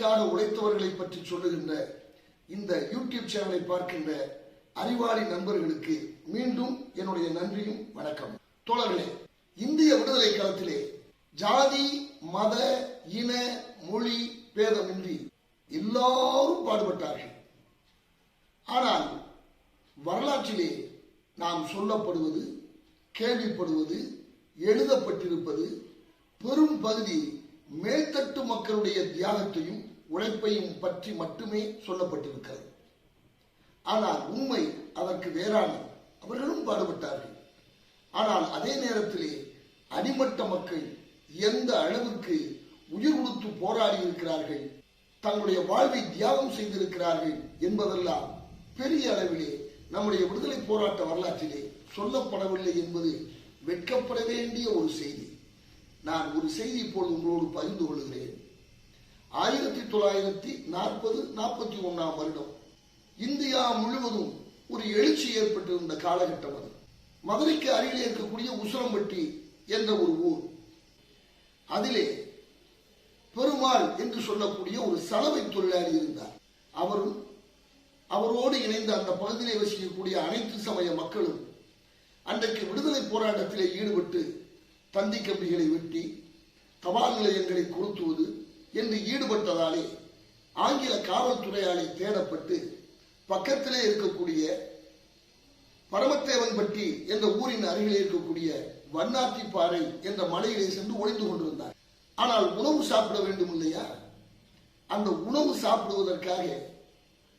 விடுதலைக்காக உழைத்தவர்களை பற்றி சொல்லுகின்ற இந்த யூடியூப் சேனலை பார்க்கின்ற அறிவாளி நண்பர்களுக்கு மீண்டும் என்னுடைய நன்றியும் வணக்கம். தோழர்களே, இந்திய விடுதலை களத்திலே ஜாதி மத இன மொழி பேதமின்றி எல்லாரும் பாடுபட்டார்கள். ஆனால் வரலாற்றிலே நாம் சொல்லப்படுவது, கேள்விப்படுவது, எழுதப்பட்டிருப்பது பெரும் பகுதி மேல்தட்டு மக்களுடைய தியாகத்தையும் உழைப்பையும் பற்றி மட்டுமே சொல்லப்பட்டிருக்கிறது. ஆனால் உண்மை அதற்கு வேறானது. அவர்களும் பாடுபட்டார்கள். ஆனால் அதே நேரத்திலே அடிமட்ட மக்கள் எந்த அளவுக்கு உயிர் கொடுத்து போராடி இருக்கிறார்கள், தங்களுடைய வாழ்வை தியாகம் செய்திருக்கிறார்கள் என்பதெல்லாம் பெரிய அளவிலே நம்முடைய விடுதலை போராட்ட வரலாற்றிலே சொல்லப்படவில்லை என்பது வெட்கப்பட வேண்டிய ஒரு செய்தி. நான் ஒரு செய்தி இப்போது உங்களோடு பகிர்ந்து கொள்கிறேன். 1940-41 வருடம் இந்தியா முழுவதும் ஒரு எழுச்சி ஏற்பட்டிருந்த காலகட்டம் அது. மதுரைக்கு அருகிலே இருக்கக்கூடிய உசிலம்பட்டி என்ற ஒரு ஊர், அதிலே பெருமாள் என்று சொல்லக்கூடிய ஒரு சலவை தொழிலாளி இருந்தார். அவரோடு இணைந்த அந்த பகுதியிலே வசிக்கக்கூடிய அனைத்து சமய மக்களும் அன்றைக்கு விடுதலை போராட்டத்திலே ஈடுபட்டு தந்தி கம்பிகளை வெட்டி தபால் நிலையங்களை கொளுத்துவது என்று ஈடுபட்டதாலே ஆங்கில காவல்துறையாலே தேடப்பட்டு பக்கத்திலே இருக்கக்கூடிய பரமத்தேவன்பட்டி என்ற ஊரின் அருகிலே இருக்கக்கூடிய வண்ணாத்திப்பாறை என்ற மலையிலே சென்று ஒளிந்து கொண்டிருந்தார். ஆனால் உணவு சாப்பிட வேண்டும் இல்லையா? அந்த உணவு சாப்பிடுவதற்காக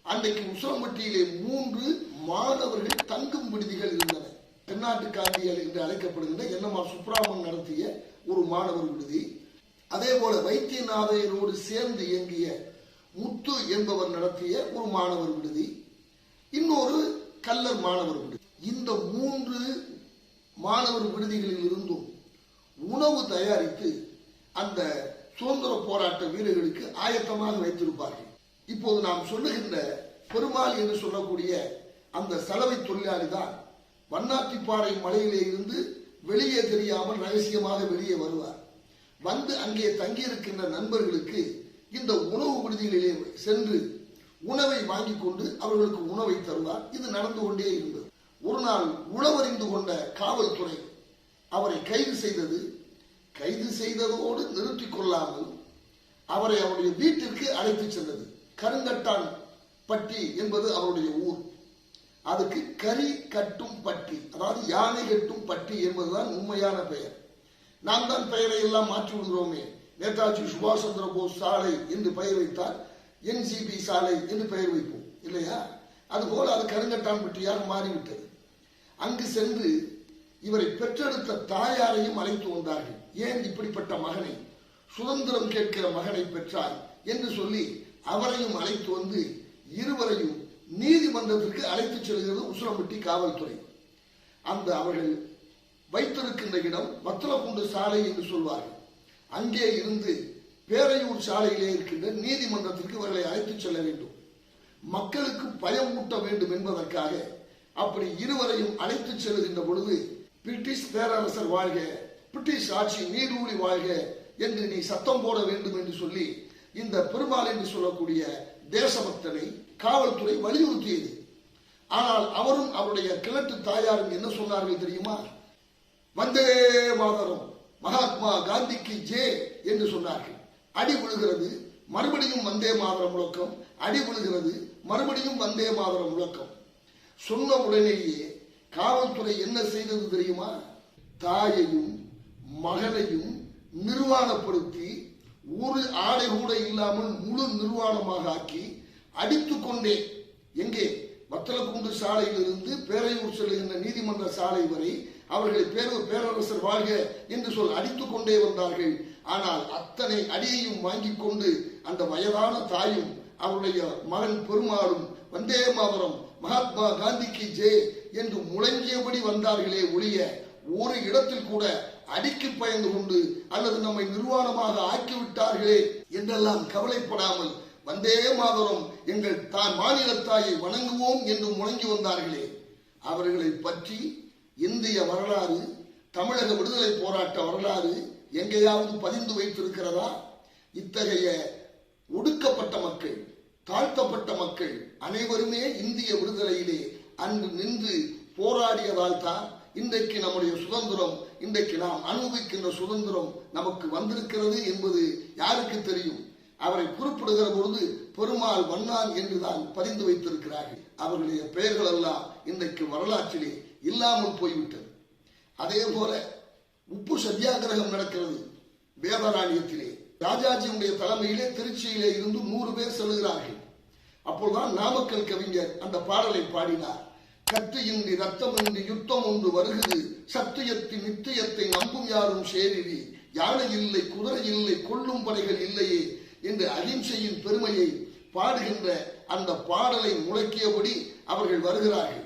அன்றைக்கு உசிலம்பட்டியிலே 3 மாணவர்கள் தங்கும் விடுதிகள் இருந்தன. தென்னாட்டு காந்தியர் என்று அழைக்கப்படுகின்ற என்எம்ஆர் சுப்ராமன் நடத்திய ஒரு மாணவர் விடுதி, அதே போல வைத்தியநாதையரோடு சேர்ந்து இயங்கிய முத்து என்பவர் நடத்திய ஒரு மாணவர் விடுதி, இன்னொரு கல்லர் மாணவர் விடுதி. இந்த 3 மாணவர் விடுதிகளில் இருந்தும் உணவு தயாரித்து அந்த சுதந்திர போராட்ட வீரர்களுக்கு ஆயத்தமாக வைத்திருப்பார்கள். இப்போது நாம் சொல்லுகின்ற பெருமாள் என்று சொல்லக்கூடிய அந்த சலவை தொழிலாளி தான் வண்ணாத்திப்பாறை மலையிலே இருந்து வெளியே தெரியாமல் ரகசியமாக வெளியே வருவார். வந்து அங்கே தங்கியிருக்கின்ற நண்பர்களுக்கு இந்த உணவு விடுதிகளிலே சென்று உணவை வாங்கி கொண்டு அவர்களுக்கு உணவை தருவார். இது நடந்து கொண்டே இருந்தது. ஒரு நாள் உளவறிந்து கொண்ட காவல்துறை அவரை கைது செய்தது. கைது செய்ததோடு நிறுத்திக் கொள்ளாமல் அவரை அவருடைய வீட்டிற்கு அழைத்து சென்றது. கருங்கட்டான் பட்டி என்பது அவருடைய ஊர். அதுக்கு கரி கட்டும் பட்டி, அதாவது யானை கட்டும் பட்டி என்பதுதான் உண்மையான பெயர். நாம் தான் பெயரை எல்லாம் மாற்றி விடுகிறோமே. நேதாஜி சுபாஷ் சந்திர போஸ் சாலை என்று பெயர் வைத்தால் என்சிபி சாலை என்று பெயர் வைப்போம் இல்லையா? அதுபோல அது கருங்கட்டான் பட்டியாக மாறிவிட்டது. அங்கு சென்று இவரை பெற்றெடுத்த தாயாரையும் அழைத்து வந்தார்கள். ஏன் இப்படிப்பட்ட மகனை, சுதந்திரம் கேட்கிற மகனை பெற்றாய் என்று சொல்லி அவரையும் அழைத்து வந்து இருவரையும் நீதிமன்றத்திற்கு அழைத்து செல்கிறது உசிலம்பட்டி காவல்துறை. அந்த அவர்கள் வைத்திருக்கின்ற இடம் வத்தலக்குண்டு சாலை என்று சொல்வார்கள். அங்கே இருந்து பேரையூர் சாலையிலே இருக்கின்ற நீதிமன்றத்திற்கு இவர்களை அழைத்து செல்ல வேண்டும். மக்களுக்கு பயம் ஊட்ட வேண்டும் என்பதற்காக அப்படி இருவரையும் அழைத்து செல்கின்ற பொழுது, பிரிட்டிஷ் பேரரசர் வாழ்க, பிரிட்டிஷ் ஆட்சி நீடூழி வாழ்க என்று நீ சத்தம் போட வேண்டும் என்று சொல்லி இந்த பெருமாள் என்று சொல்லக்கூடிய தேசபக்தனை காவல்துறை வலியுறுத்தியது. ஆனால் அவரும் அவருடைய கிழட்டு தாயாரும் என்ன சொன்னார்கள் தெரியுமா? வந்தே மாதரம், மகாத்மா காந்திக்கு ஜே என்று சொன்னார்கள். அடி விழுகிறது, மறுபடியும் வந்தே மாதரம் முழக்கம். அடி விழுகிறது, மறுபடியும் வந்தே மாதரம் முழக்கம். சொன்ன உடனேயே காவல்துறை என்ன செய்தது தெரியுமா? தாயையும் மகனையும் நிர்வாணப்படுத்தி ஒரு ஆடை கூட இல்லாமல் முழு நிர்வாணமாக ஆக்கி அடித்துக்கொண்டே, எங்கே வத்தலக்குண்டு சாலையில் இருந்து பேரையூர் செல்லுகின்ற நீதிமன்ற சாலை வரை அவர்களை பேரரசர் வாழ்க என்று சொல் அடித்துக் கொண்டே வந்தார்கள். ஆனால் அத்தனை அடியையும் வாங்கி கொண்டு அந்த வயதான தாயும் அவருடைய மகன் பெருமாளும் வந்தே மாதரம், மகாத்மா காந்திக்கு ஜே என்று முழங்கியபடி வந்தார்களே ஒழிய ஒரு இடத்தில் கூட அடிக்கு பயந்து கொண்டு அல்லது நம்மை நிர்வாணமாக ஆக்கிவிட்டார்களே என்றெல்லாம் கவலைப்படாமல் வந்தே மாதரம், எங்கள் மாநில தாயை வணங்குவோம் என்று முழங்கி வந்தார்களே, அவர்களை பற்றி இந்திய வரலாறு, தமிழக விடுதலை போராட்ட வரலாறு எங்கேயாவது பதிந்து வைத்திருக்கிறதா? இத்தகைய ஒடுக்கப்பட்ட மக்கள், தாழ்த்தப்பட்ட மக்கள் அனைவருமே இந்திய விடுதலையிலே அன்று நின்று போராடியதால் தான் இன்றைக்கு நம்முடைய சுதந்திரம், இன்றைக்கு நாம் அனுபவிக்கின்ற சுதந்திரம் நமக்கு வந்திருக்கிறது என்பது யாருக்கு தெரியும்? அவரை குறிப்பிடுகிற பொழுது பெருமாள் வண்ணான் என்றுதான் பதிந்து வைத்திருக்கிறார்கள். அவர்களுடைய பெயர்கள் எல்லாம் இன்றைக்கு வரலாற்றிலே இல்லாமல் போய்விட்டது. அதே போல உப்பு சத்தியாகிரகம் நடக்கிறது வேதாரண்யத்திலே. ராஜாஜியுடைய தலைமையிலே திருச்சியிலே இருந்து 100 பேர் செல்கிறார்கள். அப்போதுதான் நாமக்கல் கவிஞர் அந்த பாடலை பாடினார். கத்தியின்றி ரத்தமின்றி யுத்தம் ஒன்று வருகிறது, சத்தியத்தின் நித்தியத்தை நம்பும் யாரும் சேரிரி, யானை இல்லை குதிரை இல்லை கொல்லும் படைகள் இல்லையே என்று அகிம்சையின் பெருமையை பாடுகின்ற அந்த பாடலை முழக்கியபடி அவர்கள் வருகிறார்கள்.